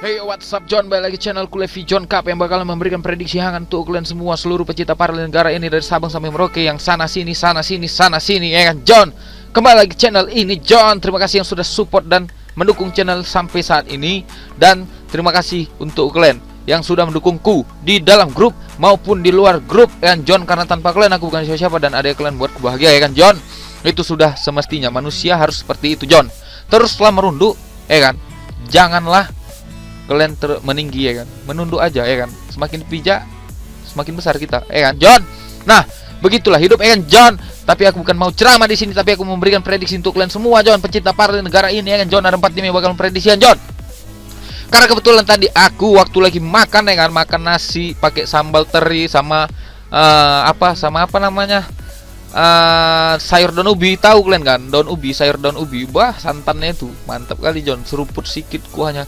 Hey, what's up John, balik lagi channelku Levi John Cup yang bakal memberikan prediksi hangat untuk kalian semua seluruh pecinta paralel negara ini dari Sabang sampai Merauke, yang sana sini ya kan John. Kembali lagi channel ini John. Terima kasih yang sudah support dan mendukung channel sampai saat ini, dan terima kasih untuk kalian yang sudah mendukungku di dalam grup maupun di luar grup ya kan John. Karena tanpa kalian aku bukan siapa-siapa, dan ada kalian buatku bahagia ya kan John. Itu sudah semestinya, manusia harus seperti itu John. Teruslah merunduk ya kan. Janganlah kalian meninggi ya kan, menunduk aja ya kan. Semakin pijak semakin besar kita ya kan John. Nah, begitulah hidup ya kan John. Tapi aku bukan mau ceramah di sini, tapi aku memberikan prediksi untuk kalian semua John, pecinta paralel negara ini ya kan John. Ada 4 tim yang bakal memprediksian John. Karena kebetulan tadi aku waktu lagi makan ya kan, makan nasi pakai sambal teri sama sayur daun ubi. Tahu kalian kan daun ubi, sayur daun ubi. Wah, santannya itu mantap kali John. Seruput sedikit kuahnya.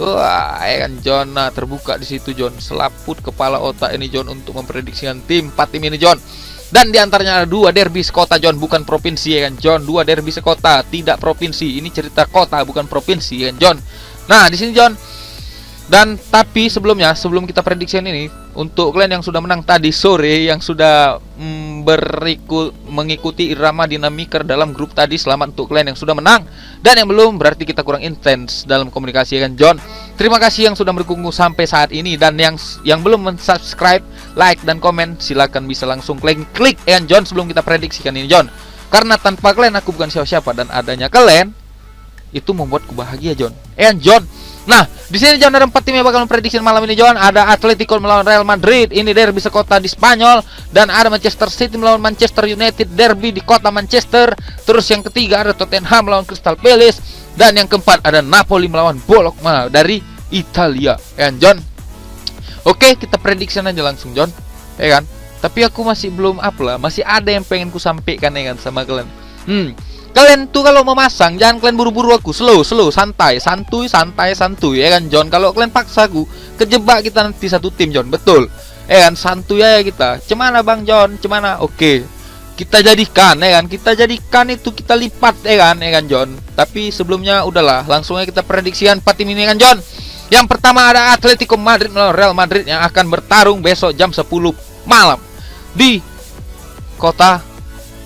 Wah ya kan John. Nah, terbuka di situ John, selaput kepala otak ini John untuk memprediksikan 4 tim ini John. Dan diantaranya ada 2 derby sekota John, bukan provinsi ya kan John. 2 derby sekota, tidak provinsi. Ini cerita kota bukan provinsi ya kan John. Nah, di sini John. Dan tapi sebelum kita prediksian ini, untuk kalian yang sudah menang tadi sore, yang sudah mengikuti irama dinamika dalam grup tadi, selamat untuk kalian yang sudah menang. Dan yang belum, berarti kita kurang intens dalam komunikasi ya kan John. Terima kasih yang sudah mendukungku sampai saat ini, dan yang belum subscribe, like dan komen, silakan bisa langsung klik ya kan John sebelum kita prediksikan ini John. Karena tanpa kalian aku bukan siapa-siapa, dan adanya kalian itu membuatku bahagia John. Ya kan John. Nah, di sini John ada 4 tim yang bakal memprediksi malam ini John. Ada Atletico melawan Real Madrid, ini derby sekota di Spanyol. Dan ada Manchester City melawan Manchester United, derby di kota Manchester. Terus yang ketiga ada Tottenham melawan Crystal Palace. Dan yang keempat ada Napoli melawan Bologna dari Italia ya kan John. Oke, kita prediksi aja langsung John ya kan. Tapi aku masih belum masih ada yang pengen ku sampaikan ya kan sama kalian. Kalian tuh kalau memasang jangan kalian buru-buru aku, slow, santuy ya kan John. Kalau kalian paksa aku, kejebak kita nanti satu tim John, betul ya kan. Santuy aja kita. Cemana Bang John, cemana? Oke, kita jadikan ya kan, itu kita lipat ya kan John. Tapi sebelumnya udahlah, langsung aja kita prediksikan 4 tim ini kan John. Yang pertama ada Atletico Madrid melawan Real Madrid, yang akan bertarung besok jam 10 malam di kota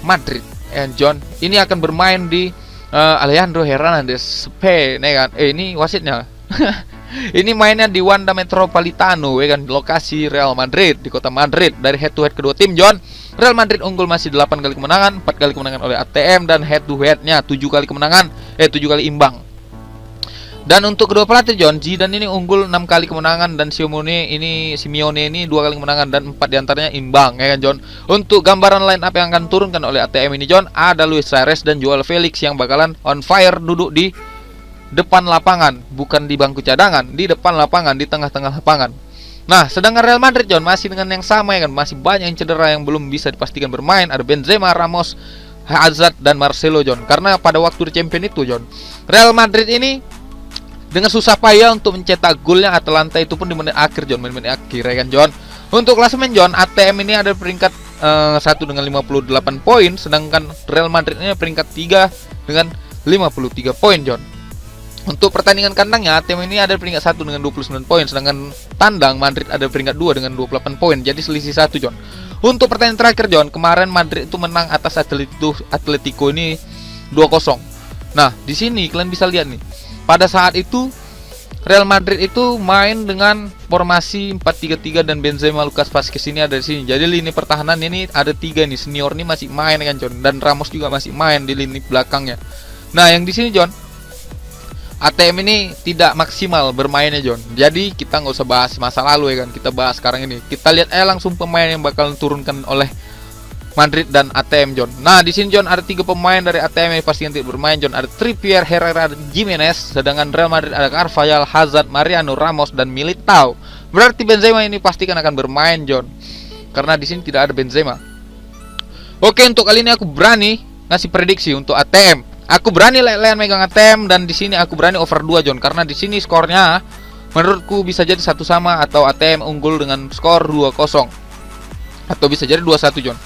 Madrid and John. Ini akan bermain di Alejandro Hernandez Spain ya kan. Ini wasitnya. Ini mainnya di Wanda Metropolitano ya kan, lokasi Real Madrid di kota Madrid. Dari head to head kedua tim John, Real Madrid unggul masih 8 kali kemenangan, 4 kali kemenangan oleh ATM, dan head to headnya 7 kali kemenangan, 7 kali imbang. Dan untuk kedua pelatih John, Zidane ini unggul 6 kali kemenangan, dan Simeone ini 2 kali kemenangan dan 4 diantaranya imbang ya kan John. Untuk gambaran line up yang akan turunkan oleh ATM ini John, ada Luis Suarez dan Joao Felix yang bakalan on fire duduk di depan lapangan, bukan di bangku cadangan, di depan lapangan, di tengah-tengah lapangan. Nah, sedangkan Real Madrid John masih dengan yang sama ya kan, masih banyak yang cedera yang belum bisa dipastikan bermain. Ada Benzema, Ramos, Hazard dan Marcelo John. Karena pada waktu di Champions itu John, Real Madrid ini dengan susah payah untuk mencetak golnya Atalanta, itu pun di menit akhir John, menit akhir ya kan John. Untuk klasemen John, ATM ini ada peringkat 1 dengan 58 poin, sedangkan Real Madrid ini peringkat 3 dengan 53 poin John. Untuk pertandingan kandangnya, ATM ini ada peringkat 1 dengan 29 poin, sedangkan tandang Madrid ada peringkat 2 dengan 28 poin. Jadi selisih 1 John. Untuk pertandingan terakhir John, kemarin Madrid itu menang atas Atletico ini 2-0. Nah, di sini kalian bisa lihat nih. Pada saat itu Real Madrid itu main dengan formasi 4-3-3, dan Benzema, Lucas Vazquez ini ada di sini. Jadi lini pertahanan ini ada 3 nih, senior ini masih main kan John, dan Ramos juga masih main di lini belakangnya. Nah, yang di sini John, ATM ini tidak maksimal bermainnya John. Jadi kita nggak usah bahas masa lalu ya kan, kita bahas sekarang ini. Kita lihat langsung pemain yang bakal turunkan oleh Madrid dan ATM John. Nah, di sini John ada 3 pemain dari ATM yang pasti nanti bermain John. Ada Trippier, Herrera, Jimenez. Sedangkan Real Madrid ada Carvajal, Hazard, Mariano, Ramos dan Militao. Berarti Benzema ini pastikan akan bermain John, karena di sini tidak ada Benzema. Oke, untuk kali ini aku berani ngasih prediksi untuk ATM. Aku berani lelehan megang ATM, dan di sini aku berani over 2 John, karena di sini skornya menurutku bisa jadi 1-1 atau ATM unggul dengan skor 2-0. Atau bisa jadi 2-1 John.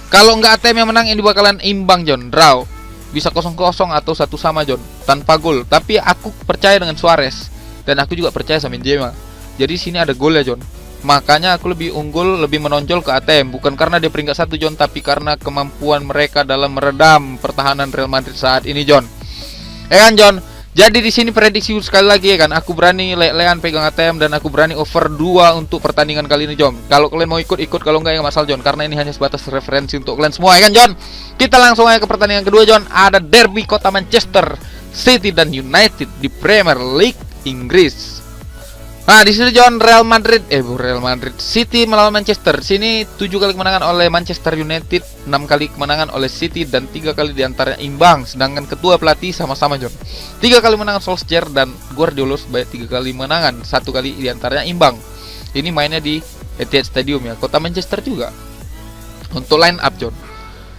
Kalau nggak ATM yang menang, ini bakalan imbang John, draw. Bisa 0-0 atau 1-1 John, tanpa gol. Tapi aku percaya dengan Suarez. dan aku juga percaya sama Benzema. Jadi sini ada gol ya John. Makanya aku lebih unggul, lebih menonjol ke ATM, bukan karena dia peringkat 1 John, tapi karena kemampuan mereka dalam meredam pertahanan Real Madrid saat ini John. Kan John. Jadi di sini prediksi sekali lagi ya kan, aku berani le-lean pegang ATM dan aku berani over 2 untuk pertandingan kali ini John. Kalau kalian mau ikut, kalau enggak ya masalah John, karena ini hanya sebatas referensi untuk kalian semua ya kan John. Kita langsung aja ke pertandingan kedua John. Ada derby kota Manchester City dan United di Premier League Inggris. Nah di sini John, Real Madrid City melawan Manchester. Sini 7 kali kemenangan oleh Manchester United, 6 kali kemenangan oleh City, dan 3 kali diantaranya imbang. Sedangkan kedua pelatih sama-sama John, 3 kali menangan Solskjaer dan Guardiola sebanyak 3 kali menangan, 1 kali diantaranya imbang. Ini mainnya di Etihad Stadium ya, kota Manchester juga. Untuk line up John,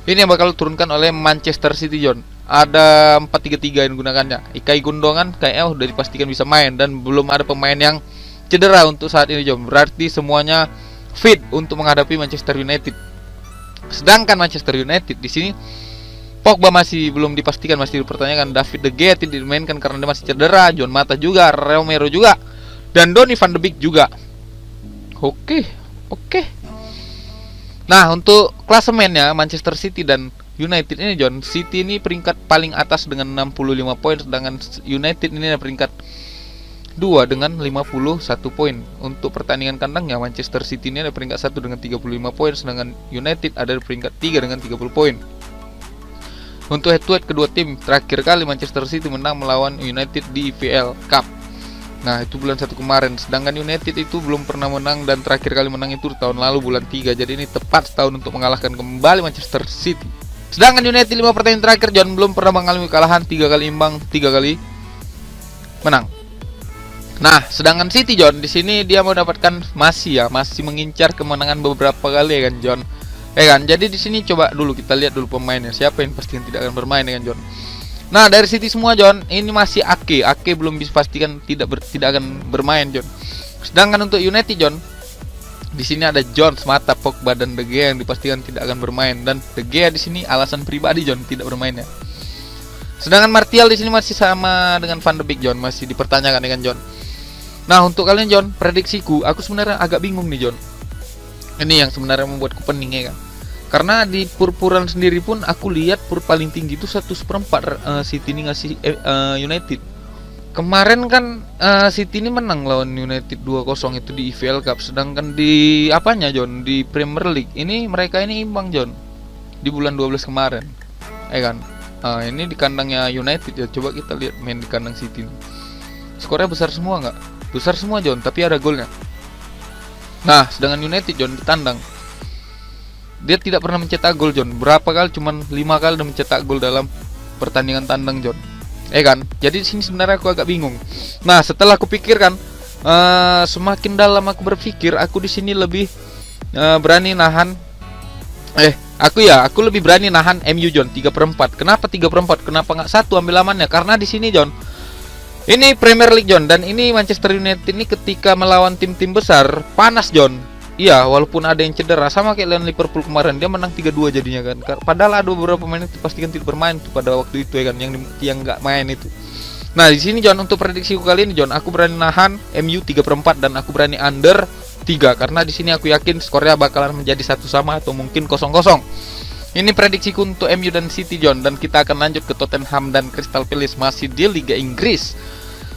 ini yang bakal turunkan oleh Manchester City John. Ada 4-3-3 yang digunakannya. Ilkay Gundogan kayaknya udah dipastikan bisa main, dan belum ada pemain yang cedera untuk saat ini John. Berarti semuanya fit untuk menghadapi Manchester United. Sedangkan Manchester United di sini Pogba masih belum dipastikan, masih dipertanyakan. David De Gea tidak dimainkan karena dia masih cedera. Juan Mata juga, Romero juga, dan Donny van de Beek juga. Oke. Nah untuk klasemennya Manchester City dan United ini John, City ini peringkat paling atas dengan 65 poin, sedangkan United ini peringkat 2 dengan 51 poin. Untuk pertandingan kandangnya Manchester City ini ada peringkat 1 dengan 35 poin, sedangkan United ada peringkat 3 dengan 30 poin. Untuk head to head kedua tim, terakhir kali Manchester City menang melawan United di EFL Cup. Nah itu bulan 1 kemarin, sedangkan United itu belum pernah menang, dan terakhir kali menang itu tahun lalu bulan 3. Jadi ini tepat setahun untuk mengalahkan kembali Manchester City. Sedangkan United 5 pertandingan terakhir John belum pernah mengalami kekalahan, 3 kali imbang, 3 kali menang. Nah, sedangkan City John di sini dia mendapatkan masih mengincar kemenangan beberapa kali ya kan John. Kan? Jadi di sini coba dulu kita lihat dulu pemainnya, siapa yang pasti tidak akan bermain ya kan John. Nah, dari City semua John, ini masih Ake belum bisa pastikan tidak akan bermain John. Sedangkan untuk United John, di sini ada Jones, Mata, Pogba, dan De Gea yang dipastikan tidak akan bermain, dan De Gea di sini alasan pribadi John tidak bermainnya. Sedangkan Martial di sini masih sama dengan Van de Beek John, masih dipertanyakan dengan John. Nah untuk kalian John, prediksiku, aku sebenarnya agak bingung nih John. Ini yang sebenarnya membuatku pening ya kan. Karena di purpuran sendiri pun aku lihat pur paling tinggi itu 1/4 City ini ngasih United. Kemarin kan City ini menang lawan United 2-0 itu di EFL Cup. Sedangkan di apanya John, di Premier League ini mereka ini imbang John di bulan 12 kemarin kan. Ini di kandangnya United ya. Coba kita lihat main di kandang City. Skornya besar semua nggak? Besar semua John, tapi ada golnya. Nah sedangkan United John di tandang, dia tidak pernah mencetak gol John. Berapa kali? Cuman 5 kali udah mencetak gol dalam pertandingan tandang John. Kan? Jadi di sini sebenarnya aku agak bingung. Nah, setelah aku pikirkan, semakin dalam aku berpikir, aku di sini lebih berani nahan. Aku lebih berani nahan MU John 3/4. Kenapa 3/4? Kenapa nggak 1 ambil amannya? Karena di sini John, ini Premier League John, dan ini Manchester United ini ketika melawan tim-tim besar panas John. Iya, walaupun ada yang cedera, sama kayak lawan Liverpool kemarin, dia menang 3-2 jadinya kan. Padahal ada beberapa pemain itu pastikan tidak bermain tuh pada waktu itu ya kan, yang nggak main itu. Nah di sini John, untuk prediksiku kali ini John, aku berani nahan MU 3/4 dan aku berani under 3, karena di sini aku yakin skornya bakalan menjadi 1 sama atau mungkin 0-0. Ini prediksiku untuk MU dan City John, dan kita akan lanjut ke Tottenham dan Crystal Palace masih di Liga Inggris.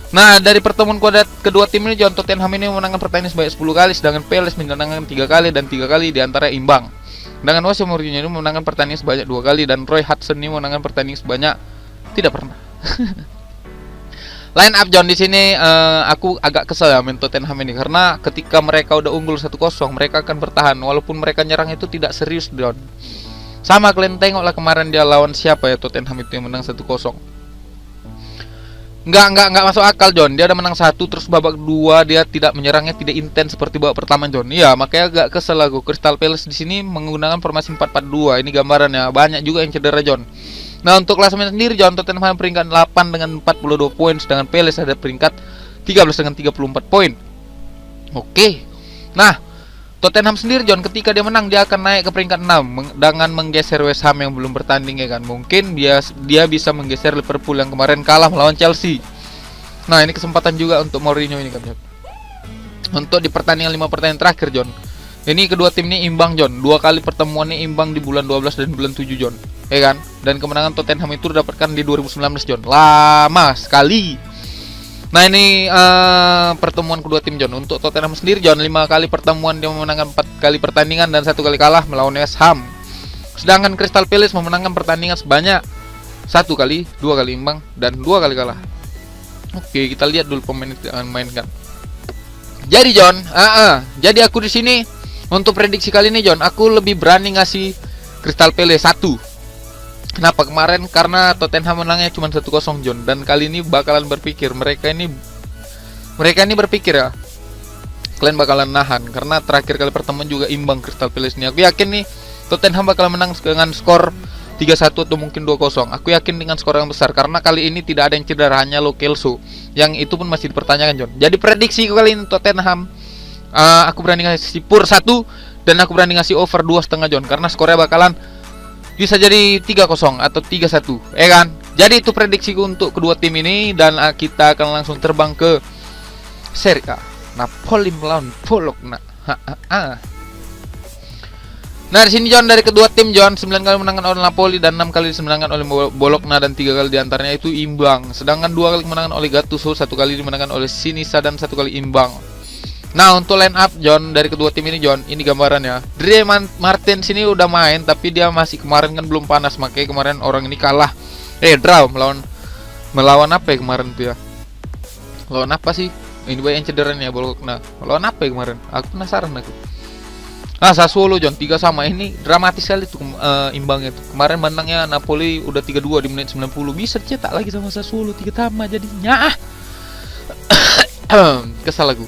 Nah dari pertemuan kedua tim ini John, Tottenham ini memenangkan pertandingan sebanyak 10 kali, sedangkan Palace menangkan 3 kali dan 3 kali diantara imbang. Sedangkan Jose Mourinho ini memenangkan pertandingan sebanyak 2 kali, dan Roy Hodgson ini memenangkan pertandingan sebanyak tidak pernah. Line up John di sini aku agak kesel ya main Tottenham ini, karena ketika mereka udah unggul 1-0 mereka akan bertahan walaupun mereka nyerang itu tidak serius John. Sama kalian tengoklah kemarin dia lawan siapa ya, Tottenham itu yang menang 1-0. Enggak masuk akal John. Dia udah menang 1 terus babak 2 dia tidak menyerangnya, tidak intens seperti babak pertama John. Iya, makanya agak kesel aku. Crystal Palace di sini menggunakan formasi 4-4-2. Ini gambarannya. Banyak juga yang cedera John. Nah, untuk klasemen sendiri John, Tottenham peringkat 8 dengan 42 poin, sedangkan Palace ada peringkat 13 dengan 34 poin. Oke. Nah, Tottenham sendiri John, ketika dia menang dia akan naik ke peringkat 6 dengan menggeser West Ham yang belum bertanding ya kan. Mungkin dia bisa menggeser Liverpool yang kemarin kalah melawan Chelsea. Nah, ini kesempatan juga untuk Mourinho ini kan, John. Untuk di pertandingan 5 pertandingan terakhir, John. Ini kedua tim ini imbang, John. 2 kali pertemuannya imbang di bulan 12 dan bulan 7, John. Ya kan? Dan kemenangan Tottenham itu didapatkan di 2019, John. Lama sekali. Nah, ini pertemuan kedua tim, John. Untuk Tottenham sendiri, John, 5 kali pertemuan dia memenangkan 4 kali pertandingan dan 1 kali kalah melawan West Ham. Sedangkan Crystal Palace memenangkan pertandingan sebanyak 1 kali, 2 kali imbang dan 2 kali kalah. Oke, kita lihat dulu pemain yang mainkan. Jadi, John, jadi aku di sini untuk prediksi kali ini, John, aku lebih berani ngasih Crystal Palace 1. Kenapa? Kemarin karena Tottenham menangnya cuma 1-0, John, dan kali ini bakalan berpikir mereka ini berpikir ya, kalian bakalan nahan karena terakhir kali pertemuan juga imbang Crystal Palace ini. Aku yakin nih Tottenham bakalan menang dengan skor 3-1 atau mungkin 2-0. Aku yakin dengan skor yang besar karena kali ini tidak ada yang cedera, hanya Lo Celso, yang itu pun masih dipertanyakan, John. Jadi prediksi kali ini Tottenham, aku berani ngasih pur 1 dan aku berani ngasih over 2,5, John, karena skornya bakalan bisa jadi 3-0 atau 3-1, ya kan? Jadi itu prediksiku untuk kedua tim ini dan kita akan langsung terbang ke Serie A. Napoli melawan Bologna. Nah, di sini, John, dari kedua tim, John, 9 kali menangkan oleh Napoli dan 6 kali dimenangkan oleh Bologna dan 3 kali diantaranya itu imbang. Sedangkan 2 kali kemenangan oleh Gattuso, 1 kali dimenangkan oleh Sinisa dan 1 kali imbang. Nah, untuk line up, John, dari kedua tim ini, John, ini gambarannya. Dre Martins sini udah main, tapi dia masih kemarin kan belum panas, makanya kemarin orang ini kalah. Draw melawan apa ya kemarin tuh ya? Lawan apa sih? Ini banyak yang cedera nih ya, Bologna. Lawan apa ya kemarin? Aku penasaran aku. Nah, Sassuolo, John, 3-3. Ini dramatis sekali tuh imbangnya tuh. Kemarin menangnya Napoli udah 3-2 di menit 90. Bisa cetak lagi sama Sassuolo 3-3 jadinya. Kesal aku.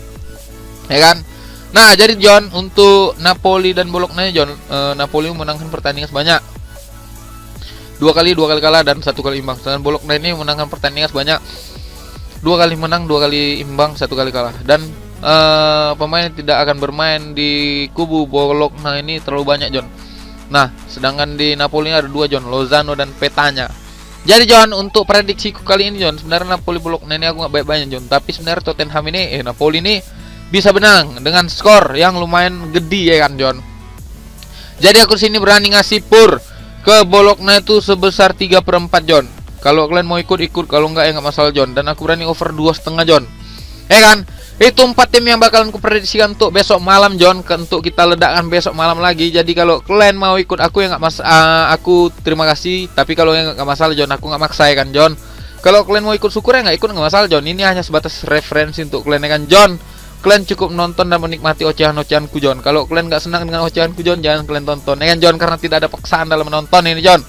Ya kan? Nah, jadi, John, untuk Napoli dan Bologna, John, Napoli menangkan pertandingan sebanyak 2 kali kalah dan 1 kali imbang. Sedangkan Bologna ini menangkan pertandingan sebanyak 2 kali menang, 2 kali imbang, 1 kali kalah. Dan pemain tidak akan bermain di kubu Bologna ini terlalu banyak, John. Nah, sedangkan di Napoli ada 2, John, Lozano dan Petagna. Jadi, John, untuk prediksiku kali ini, John, sebenarnya Napoli Bologna ini aku nggak baik-baiknya, John. Tapi sebenarnya Tottenham ini, Napoli ini bisa menang dengan skor yang lumayan gede, ya kan, John. Jadi aku sini berani ngasih pur ke Bologna itu sebesar 3/4, John. Kalau kalian mau ikut, kalau enggak ya nggak masalah, John. Dan aku berani over 2,5, John. Ya kan? Itu 4 tim yang bakalan kuprediksikan untuk besok malam, John. Untuk kita ledakkan besok malam lagi. Jadi kalau kalian mau ikut aku ya nggak aku terima kasih. Tapi kalau yang nggak masalah, John, aku nggak maksa, ya kan, John. Kalau kalian mau ikut syukur ya nggak ikut nggak masalah, John. Ini hanya sebatas referensi untuk kalian, ya kan, John. Kalian cukup nonton dan menikmati ocehan-ocehanku, John. Kalau kalian nggak senang dengan ocehanku, John, jangan kalian tonton, ya kan, John, karena tidak ada paksaan dalam menonton ini, John.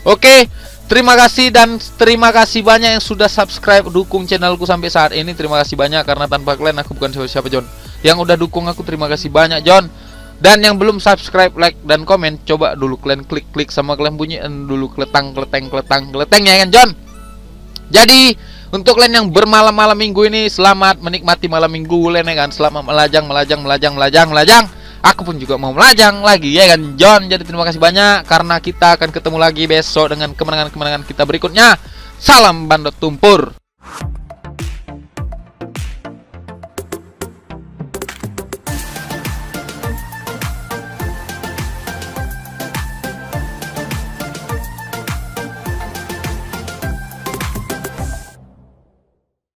Oke, terima kasih dan terima kasih banyak yang sudah subscribe dukung channelku sampai saat ini. Terima kasih banyak karena tanpa kalian aku bukan siapa-siapa, John. Yang udah dukung aku terima kasih banyak, John. Dan yang belum subscribe, like dan komen, coba dulu kalian klik sama kalian bunyiin dulu keletang ya kan, John. Jadi untuk kalian yang bermalam-malam minggu ini, selamat menikmati malam minggu kalian, ya kan. Selamat melajang. Aku pun juga mau melajang lagi, ya kan, John. Jadi terima kasih banyak karena kita akan ketemu lagi besok dengan kemenangan-kemenangan kita berikutnya. Salam Bandot Tumpur.